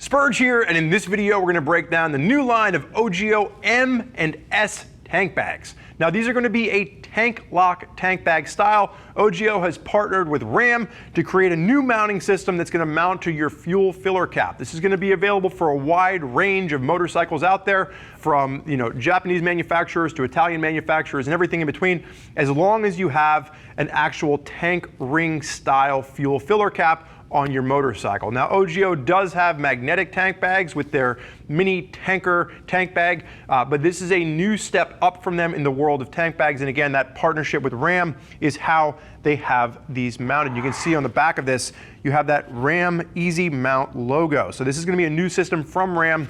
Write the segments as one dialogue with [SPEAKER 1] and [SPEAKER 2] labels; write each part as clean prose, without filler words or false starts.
[SPEAKER 1] Spurge here, and in this video we're going to break down the new line of OGIO M and S tank bags. Now these are going to be a tank lock tank bag style. OGIO has partnered with Ram to create a new mounting system that's going to mount to your fuel filler cap. This is going to be available for a wide range of motorcycles out there, from Japanese manufacturers to Italian manufacturers and everything in between, as long as you have an actual tank ring style fuel filler cap on your motorcycle. Now OGIO does have magnetic tank bags with their mini tanker tank bag, but this is a new step up from them in the world of tank bags. And again, that partnership with Ram is how they have these mounted. You can see on the back of this, you have that Ram Easy Mount logo. So this is going to be a new system from Ram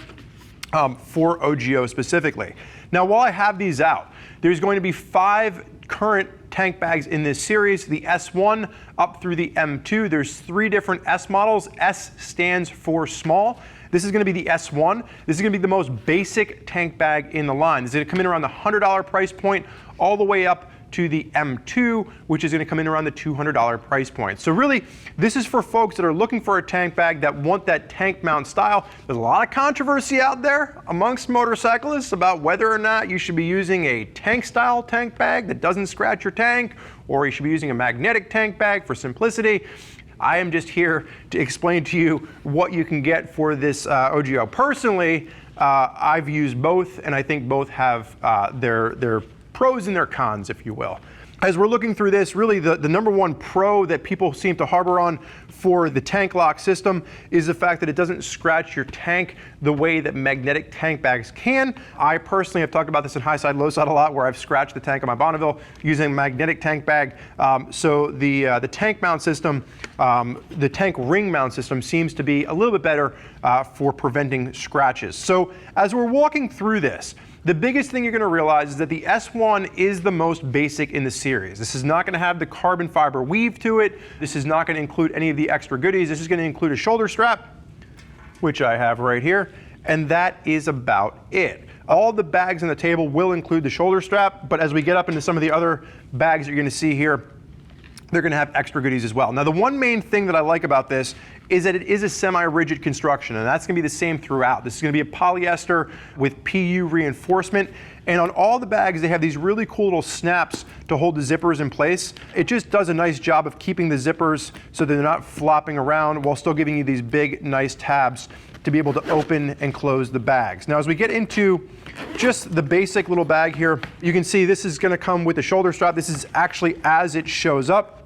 [SPEAKER 1] for OGIO specifically. Now while I have these out, there's going to be 5 current tank bags in this series, the S1 up through the M2. There's 3 different S models. S stands for small. This is going to be the S1. This is going to be the most basic tank bag in the line. This is going to come in around the $100 price point all the way up to the M2, which is going to come in around the $200 price point. So really, this is for folks that are looking for a tank bag that want that tank mount style. There's a lot of controversy out there amongst motorcyclists about whether or not you should be using a tank style tank bag that doesn't scratch your tank, or you should be using a magnetic tank bag for simplicity. I am just here to explain to you what you can get for this OGIO. Personally, I've used both, and I think both have their pros and their cons, if you will. As we're looking through this, really the number one pro that people seem to harbor on for the tank lock system is the fact that it doesn't scratch your tank the way that magnetic tank bags can. I personally have talked about this in high side, low side a lot, where I've scratched the tank on my Bonneville using a magnetic tank bag. So the tank mount system, the tank ring mount system seems to be a little bit better for preventing scratches. So as we're walking through this, the biggest thing you're going to realize is that the S1 is the most basic in the series. This is not going to have the carbon fiber weave to it. This is not going to include any of the extra goodies. This is going to include a shoulder strap, which I have right here, and that is about it. All the bags on the table will include the shoulder strap, but as we get up into some of the other bags that you're going to see here, they're going to have extra goodies as well. Now the one main thing that I like about this is that it is a semi-rigid construction, and that's going to be the same throughout. This is going to be a polyester with PU reinforcement, and on all the bags they have these really cool little snaps to hold the zippers in place. It just does a nice job of keeping the zippers so that they're not flopping around while still giving you these big, nice tabs to be able to open and close the bags. Now as we get into just the basic little bag here, you can see this is going to come with the shoulder strap. This is actually as it shows up.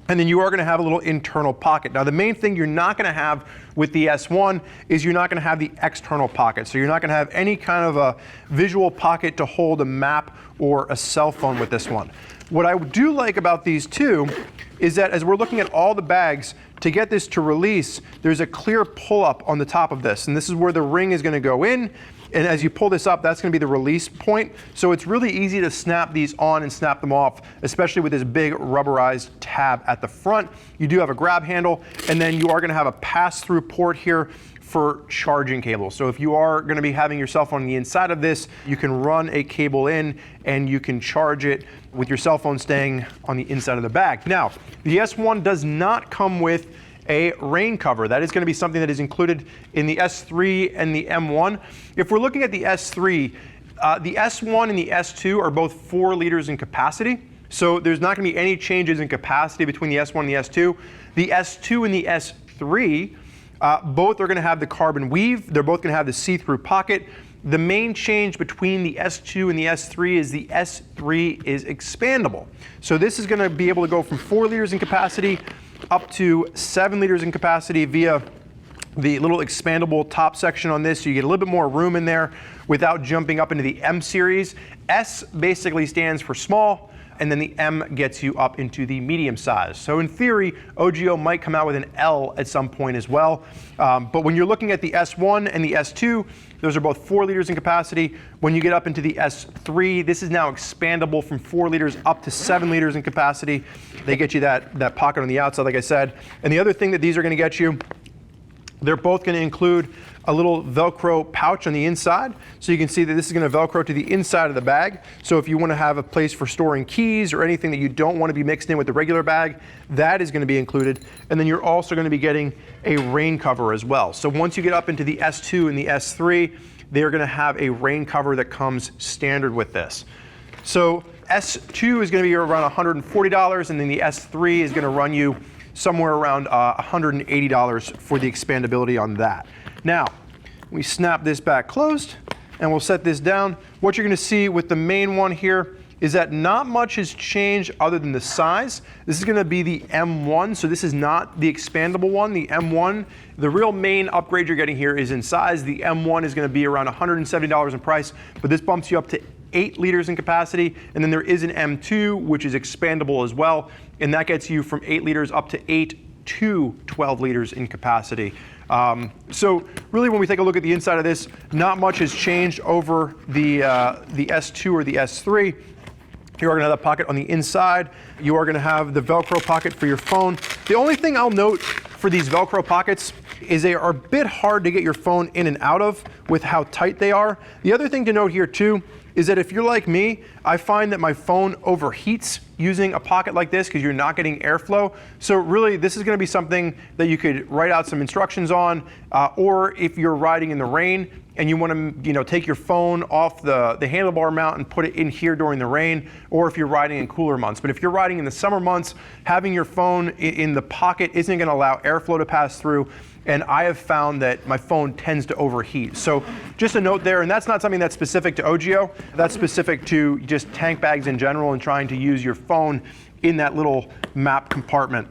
[SPEAKER 1] And then you are going to have a little internal pocket. Now the main thing you're not going to have with the S1 is you're not going to have the external pocket. So you're not going to have any kind of a visual pocket to hold a map or a cell phone with this one. What I do like about these two is that as we're looking at all the bags, to get this to release, there's a clear pull-up on the top of this. And this is where the ring is going to go in. And as you pull this up, that's going to be the release point. So it's really easy to snap these on and snap them off, especially with this big rubberized tab at the front. You do have a grab handle, and then you are going to have a pass-through port here for charging cables. So if you are going to be having your cell phone on the inside of this, you can run a cable in and you can charge it with your cell phone staying on the inside of the bag. Now, the S1 does not come with a rain cover. That is going to be something that is included in the S3 and the M1. If we're looking at the S3, the S1 and the S2 are both 4 liters in capacity. So there's not going to be any changes in capacity between the S1 and the S2. The S2 and the S3, both are going to have the carbon weave. They're both going to have the see-through pocket. The main change between the S2 and the S3 is the S3 is expandable. So this is going to be able to go from 4 liters in capacity up to 7 liters in capacity via the little expandable top section on this. So you get a little bit more room in there without jumping up into the M series. S basically stands for small, and then the M gets you up into the medium size. So in theory, OGIO might come out with an L at some point as well. But when you're looking at the S1 and the S2, those are both 4 liters in capacity. When you get up into the S3, this is now expandable from 4 liters up to 7 liters in capacity. They get you that pocket on the outside, like I said. And the other thing that these are going to get you They're both going to include a little Velcro pouch on the inside. So you can see that this is going to Velcro to the inside of the bag. So if you want to have a place for storing keys or anything that you don't want to be mixed in with the regular bag, that is going to be included. And then you're also going to be getting a rain cover as well. So once you get up into the S2 and the S3, they're going to have a rain cover that comes standard with this. So S2 is going to be around $140, and then the S3 is going to run you somewhere around $180 for the expandability on that. Now, we snap this back closed, and we'll set this down. What you're going to see with the main one here is that not much has changed other than the size. This is going to be the M1, so this is not the expandable one. The M1, the real main upgrade you're getting here is in size. The M1 is going to be around $170 in price, but this bumps you up to 8 liters in capacity, and then there is an M2, which is expandable as well, and that gets you from 8 liters up to 8 to 12 liters in capacity. So really, when we take a look at the inside of this, not much has changed over the S2 or the S3. You are going to have a pocket on the inside. You are going to have the Velcro pocket for your phone. The only thing I'll note for these Velcro pockets is they are a bit hard to get your phone in and out of with how tight they are. The other thing to note here too is that if you're like me, I find that my phone overheats using a pocket like this because you're not getting airflow. So really, this is going to be something that you could write out some instructions on, or if you're riding in the rain and you want to, take your phone off the handlebar mount and put it in here during the rain, or if you're riding in cooler months. But if you're riding in the summer months, having your phone in the pocket isn't going to allow airflow to pass through. And I have found that my phone tends to overheat. So just a note there, and that's not something that's specific to OGIO. That's specific to just tank bags in general and trying to use your phone in that little map compartment.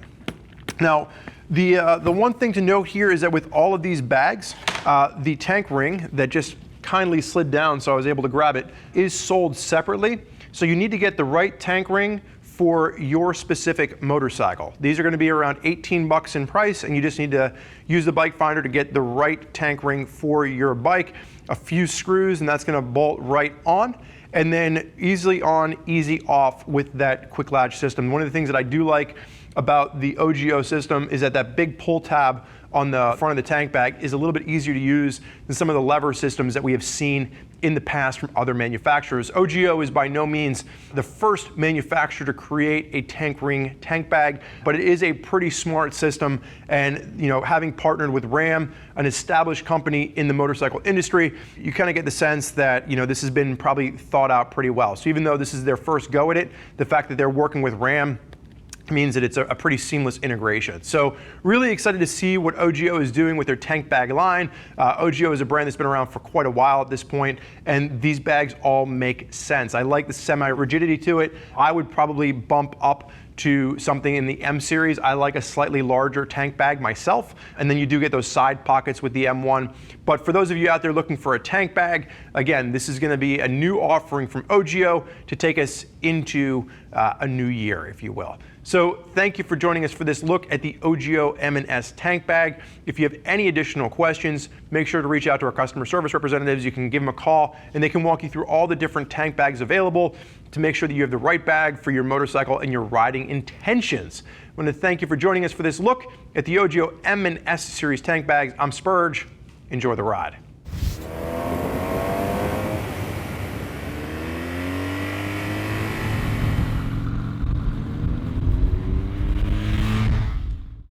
[SPEAKER 1] Now, the one thing to note here is that with all of these bags, the tank ring that just kindly slid down so I was able to grab it is sold separately. So you need to get the right tank ring for your specific motorcycle. These are going to be around 18 bucks in price, and you just need to use the bike finder to get the right tank ring for your bike. A few screws, and that's going to bolt right on, and then easily on, easy off with that quick latch system. One of the things that I do like about the OGIO system is that that big pull tab on the front of the tank bag is a little bit easier to use than some of the lever systems that we have seen in the past from other manufacturers. OGIO is by no means the first manufacturer to create a tank ring tank bag, but it is a pretty smart system. And having partnered with Ram, an established company in the motorcycle industry, you kind of get the sense that this has been probably thought out pretty well. So even though this is their first go at it, the fact that they're working with Ram means that it's a pretty seamless integration. So really excited to see what OGIO is doing with their tank bag line. OGIO is a brand that's been around for quite a while at this point, and these bags all make sense. I like the semi-rigidity to it. I would probably bump up to something in the M series. I like a slightly larger tank bag myself, and then you do get those side pockets with the M1. But for those of you out there looking for a tank bag, again, this is going to be a new offering from OGIO to take us into a new year, if you will. So thank you for joining us for this look at the OGIO M&S tank bag. If you have any additional questions, make sure to reach out to our customer service representatives. You can give them a call, and they can walk you through all the different tank bags available to make sure that you have the right bag for your motorcycle and your riding intentions. I want to thank you for joining us for this look at the OGIO M&S series tank bags. I'm Spurge. Enjoy the ride.